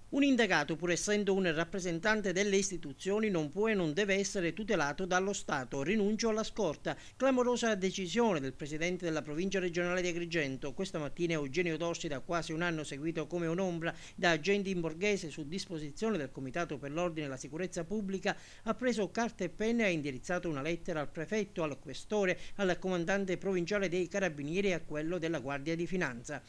Un indagato, pur essendo un rappresentante delle istituzioni, non può e non deve essere tutelato dallo Stato. Rinuncio alla scorta. Clamorosa decisione del presidente della provincia regionale di Agrigento. Questa mattina Eugenio Dorsi, da quasi un anno seguito come un'ombra da agenti in borghese su disposizione del Comitato per l'Ordine e la Sicurezza Pubblica, ha preso carta e penna e ha indirizzato una lettera al prefetto, al questore, al comandante provinciale dei Carabinieri e a quello della Guardia di Finanza.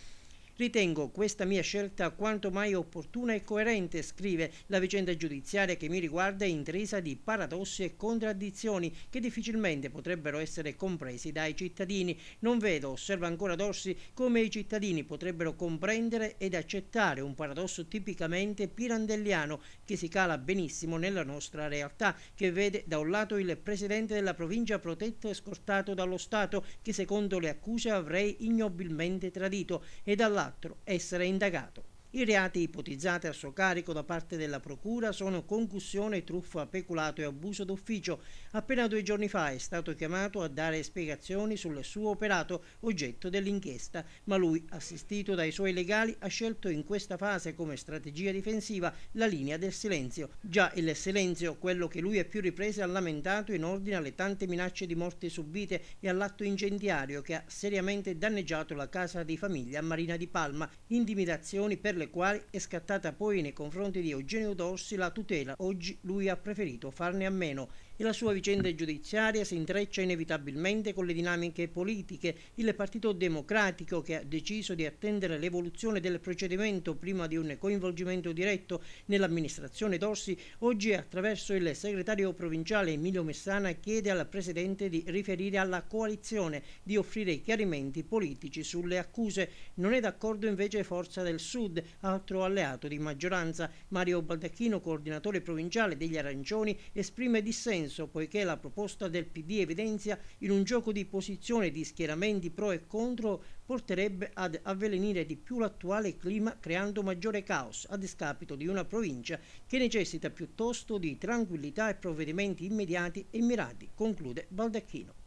Ritengo questa mia scelta quanto mai opportuna e coerente, scrive. La vicenda giudiziaria che mi riguarda è intrisa di paradossi e contraddizioni che difficilmente potrebbero essere compresi dai cittadini. Non vedo, osserva ancora Dorsi, come i cittadini potrebbero comprendere ed accettare un paradosso tipicamente pirandelliano che si cala benissimo nella nostra realtà, che vede da un lato il presidente della provincia protetto e scortato dallo Stato, che secondo le accuse avrei ignobilmente tradito, e dall'altro essere indagato. I reati ipotizzati a suo carico da parte della Procura sono concussione, truffa, peculato e abuso d'ufficio. Appena 2 giorni fa è stato chiamato a dare spiegazioni sul suo operato, oggetto dell'inchiesta, ma lui, assistito dai suoi legali, ha scelto in questa fase come strategia difensiva la linea del silenzio. Già il silenzio, quello che lui a più riprese ha lamentato in ordine alle tante minacce di morte subite e all'atto incendiario che ha seriamente danneggiato la casa di famiglia a Marina di Palma, intimidazioni per le quali è scattata poi nei confronti di Eugenio Dorsi la tutela. Oggi lui ha preferito farne a meno e la sua vicenda giudiziaria si intreccia inevitabilmente con le dinamiche politiche. Il Partito Democratico, che ha deciso di attendere l'evoluzione del procedimento prima di un coinvolgimento diretto nell'amministrazione Dorsi, oggi attraverso il segretario provinciale Emilio Messana chiede al presidente di riferire alla coalizione, di offrire chiarimenti politici sulle accuse. Non è d'accordo invece Forza del Sud, altro alleato di maggioranza. Mario Baldacchino, coordinatore provinciale degli Arancioni, esprime dissenso poiché la proposta del PD evidenzia in un gioco di posizione di schieramenti pro e contro porterebbe ad avvelenire di più l'attuale clima, creando maggiore caos a discapito di una provincia che necessita piuttosto di tranquillità e provvedimenti immediati e mirati, conclude Baldacchino.